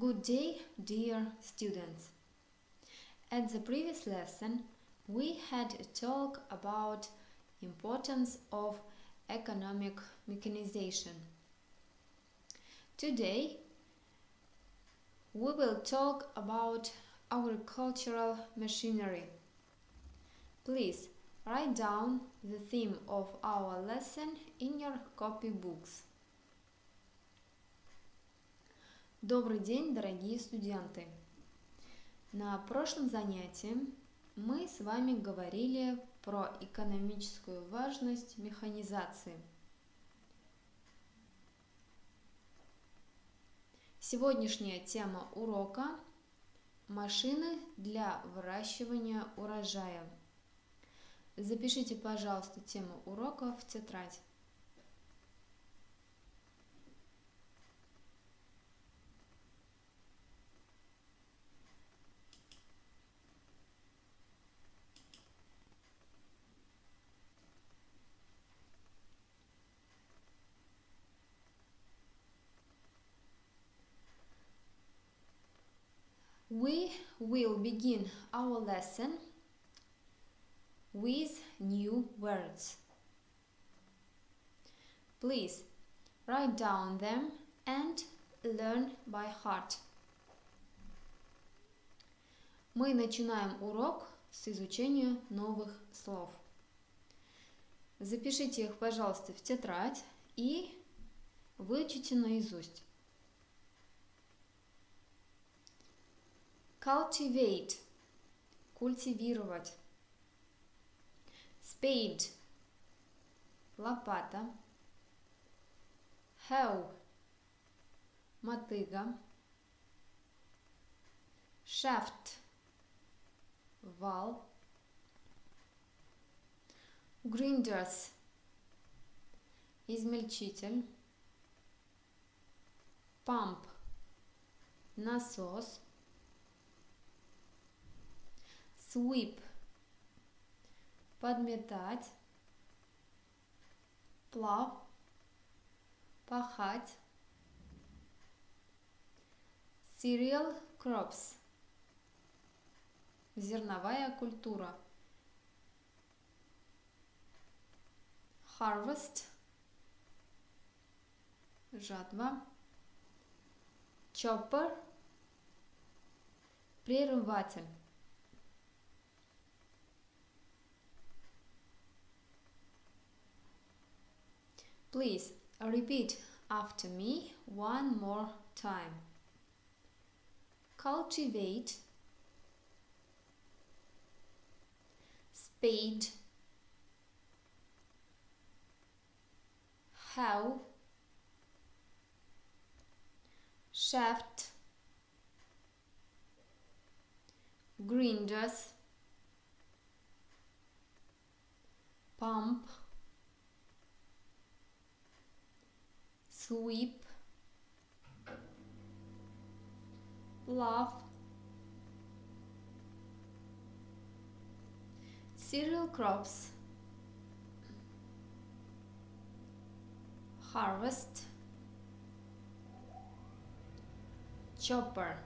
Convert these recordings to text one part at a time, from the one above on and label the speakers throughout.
Speaker 1: Good day, dear students. At the previous lesson, we had a talk about importance of economic mechanization. Today, we will talk about agricultural machinery. Please write down the theme of our lesson in your copybooks. Добрый день, дорогие студенты! На прошлом занятии мы с вами говорили про экономическую важность механизации. Сегодняшняя тема урока – машины для выращивания урожая. Запишите, пожалуйста, тему урока в тетрадь. We will begin our lesson with new words. Please write down them and learn by heart. Мы начинаем урок с изучения новых слов. Запишите их, пожалуйста, в тетрадь и выучите наизусть. Cultivate – культивировать. Spade – лопата. Hoe – мотыга. Shaft – вал. Grinders – измельчитель. Pump – насос. Sweep – подметать. Plow – пахать. Cereal crops – зерновая культура. Harvest – жатва. Chopper – прерыватель. Please repeat after me one more time. Cultivate, spade, hoe, shaft, grinders, pump, sweep, plow, cereal crops, harvest, chopper.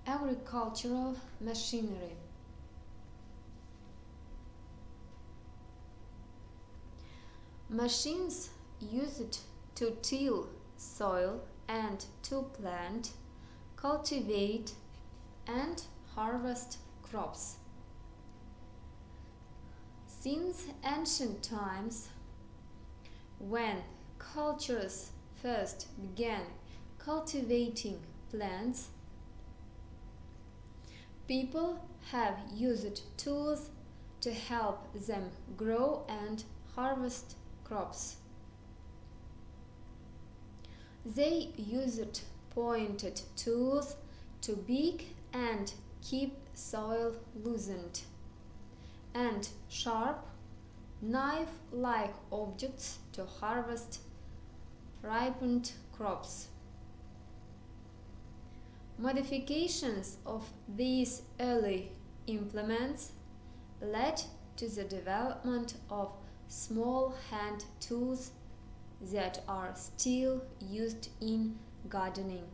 Speaker 1: Agricultural machinery. Machines used to till soil and to plant, cultivate and harvest crops. Since ancient times, when cultures first began cultivating plants, people have used tools to help them grow and harvest crops. They used pointed tools to dig and keep soil loosened, and sharp, knife-like objects to harvest ripened crops. Modifications of these early implements led to the development of small hand tools that are still used in gardening,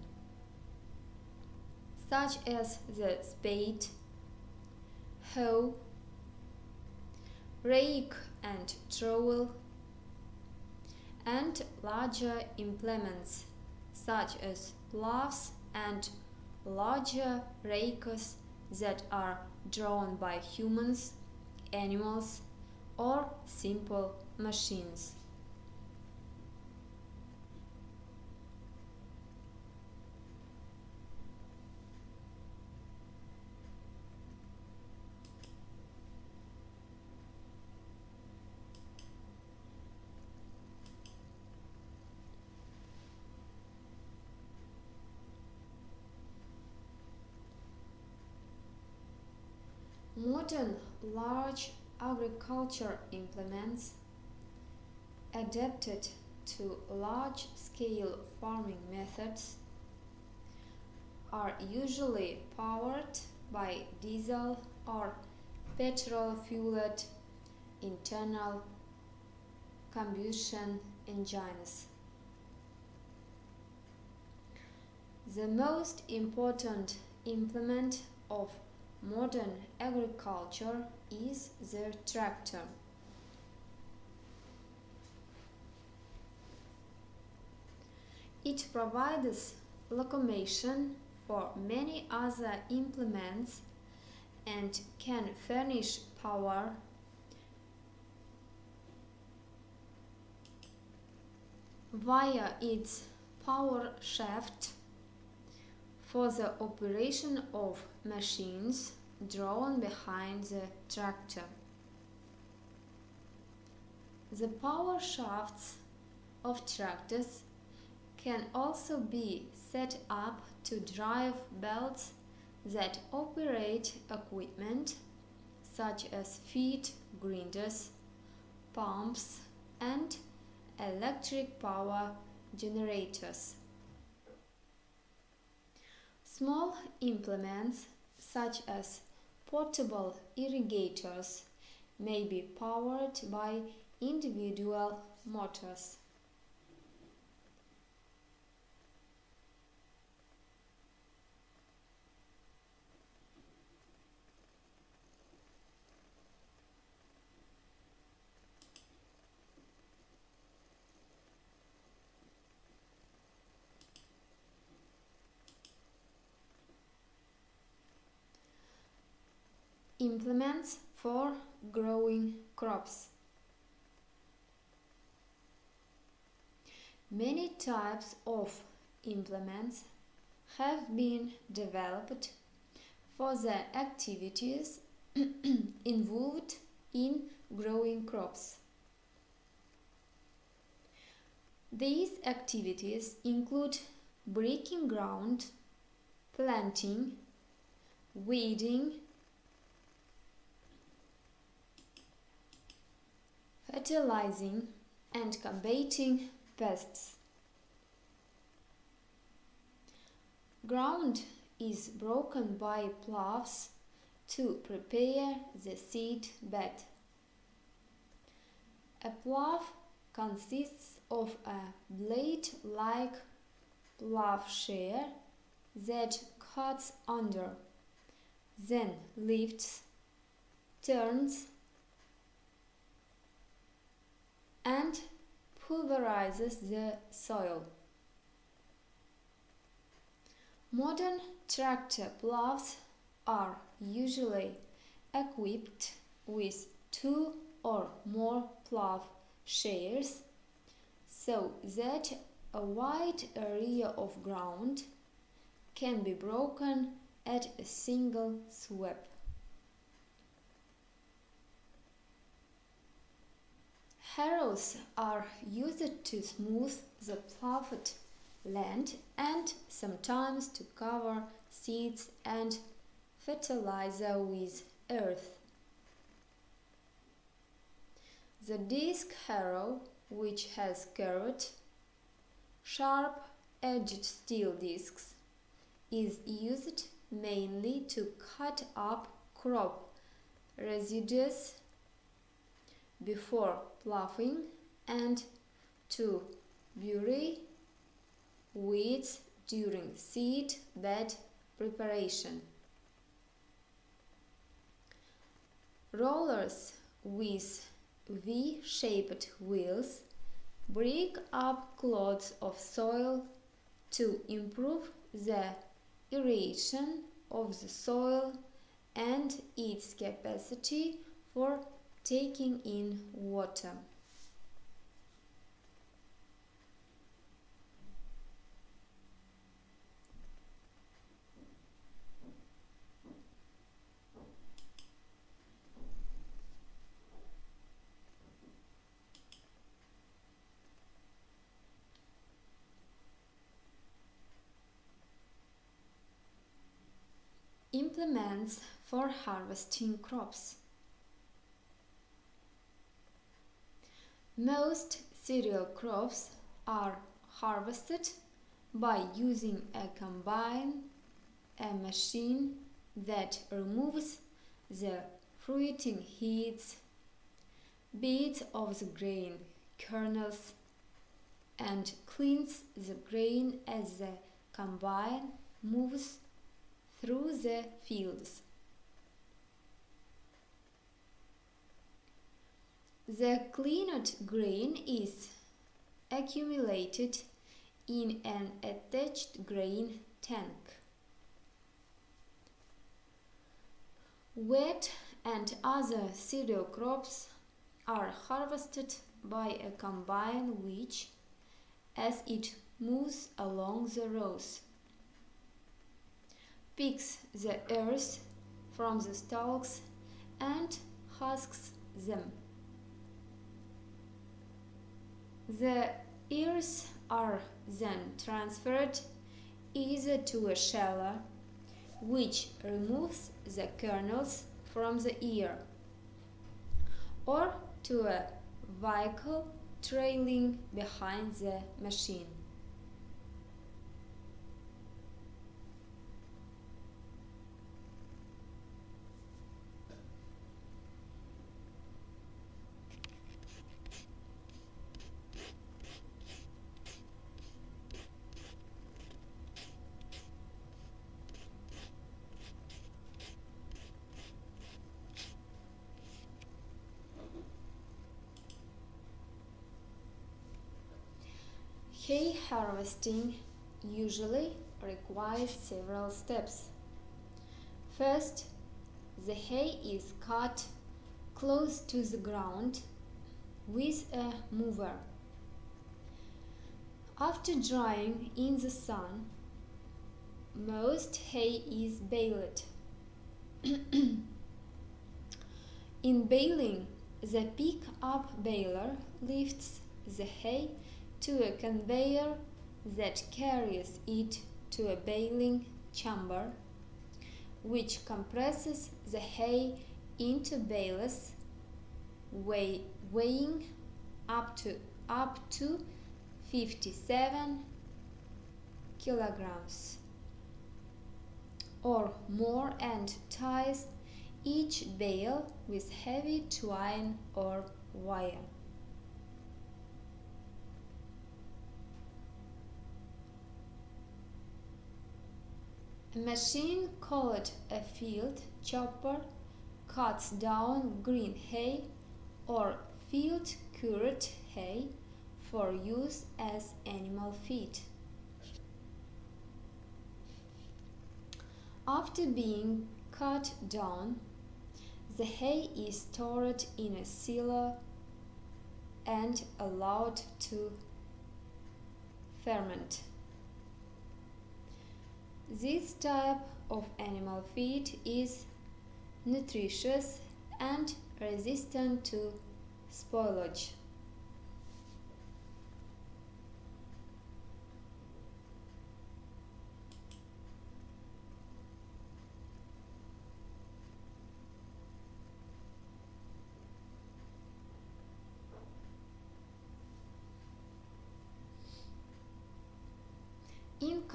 Speaker 1: such as the spade, hoe, rake and trowel, and larger implements such as plows and larger rakes that are drawn by humans, animals, or simple machines. Modern large agriculture implements adapted to large-scale farming methods are usually powered by diesel or petrol-fueled internal combustion engines. The most important implement of modern agriculture is the tractor. It provides locomotion for many other implements and can furnish power via its power shaft for the operation of machines drawn behind the tractor. The power shafts of tractors can also be set up to drive belts that operate equipment such as feed grinders, pumps, and electric power generators. Small implements such as portable irrigators may be powered by individual motors. Implements for growing crops. Many types of implements have been developed for the activities involved in growing crops. These activities include breaking ground, planting, weeding, fertilizing, and combating pests. Ground is broken by plows to prepare the seed bed. A plow consists of a blade-like plowshare that cuts under, then lifts, turns, and pulverizes the soil. Modern tractor plows are usually equipped with 2 or more plowshares so that a wide area of ground can be broken at a single sweep. Harrows are used to smooth the plowed land and sometimes to cover seeds and fertilizer with earth. The disc harrow, which has curved, sharp-edged steel discs, is used mainly to cut up crop residues before ploughing and to bury weeds during seed bed preparation. Rollers with V-shaped wheels break up clods of soil to improve the aeration of the soil and its capacity for taking in water. Implements for harvesting crops. Most cereal crops are harvested by using a combine, a machine that removes the fruiting heads, bits of the grain kernels, and cleans the grain as the combine moves through the fields. The cleaned grain is accumulated in an attached grain tank. Wheat and other cereal crops are harvested by a combine which, as it moves along the rows, picks the ears from the stalks and husks them. The ears are then transferred either to a sheller, which removes the kernels from the ear, or to a vehicle trailing behind the machine. Hay harvesting usually requires several steps. First, the hay is cut close to the ground with a mower. After drying in the sun, most hay is baled. In baling, the pick-up baler lifts the hay to a conveyor that carries it to a baling chamber, which compresses the hay into bales weighing up to 57 kilograms or more and ties each bale with heavy twine or wire. A machine called a field chopper cuts down green hay or field cured hay for use as animal feed. After being cut down, the hay is stored in a cellar and allowed to ferment. This type of animal feed is nutritious and resistant to spoilage.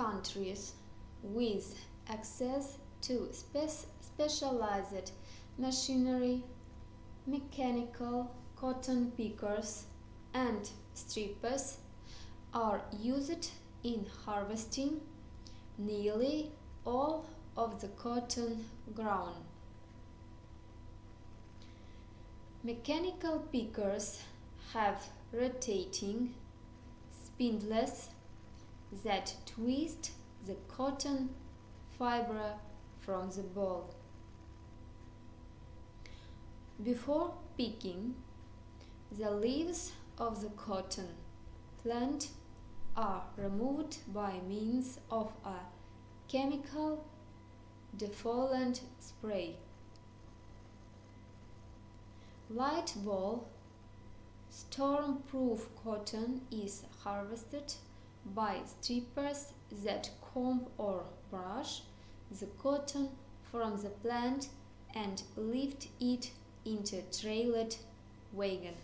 Speaker 1: countries with access to specialized machinery, mechanical cotton pickers and strippers are used in harvesting nearly all of the cotton grown. Mechanical pickers have rotating spindles that twist the cotton fiber from the ball. Before picking, the leaves of the cotton plant are removed by means of a chemical defoliant spray. Light wool, storm-proof cotton is harvested by strippers that comb or brush the cotton from the plant and lift it into a trailered wagon.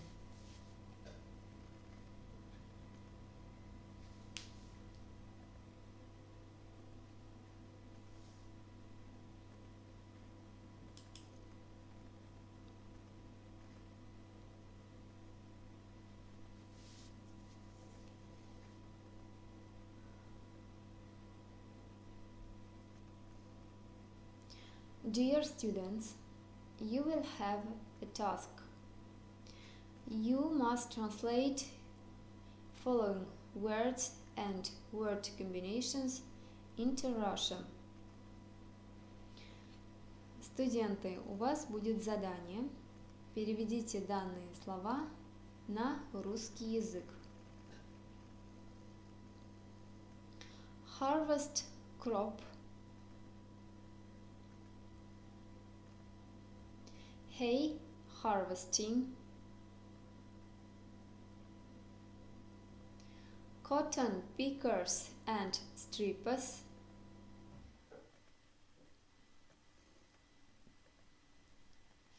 Speaker 1: Dear students, you will have a task. You must translate following words and word combinations into Russian. Студенты, у вас будет задание. Переведите данные слова на русский язык. Harvest crop. Hay harvesting. Cotton pickers and strippers.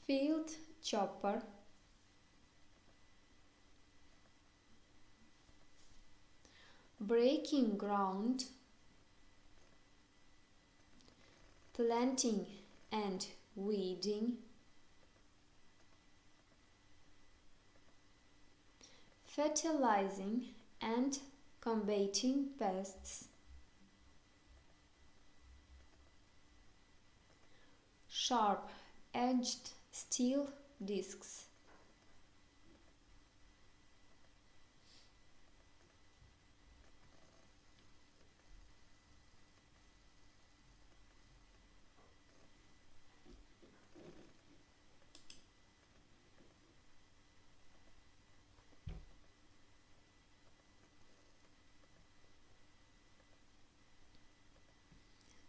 Speaker 1: Field chopper. Breaking ground. Planting and weeding. Fertilizing and combating pests. Sharp-edged steel discs.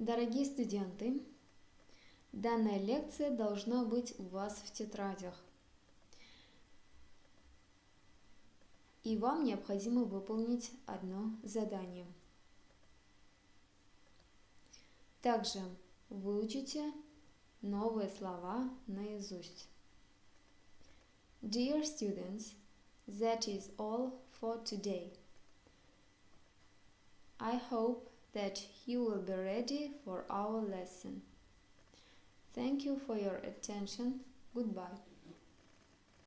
Speaker 1: Дорогие студенты, данная лекция должна быть у вас в тетрадях. И вам необходимо выполнить одно задание. Также выучите новые слова наизусть. Dear students, that is all for today. I hope that you will be ready for our lesson. Thank you for your attention. Goodbye.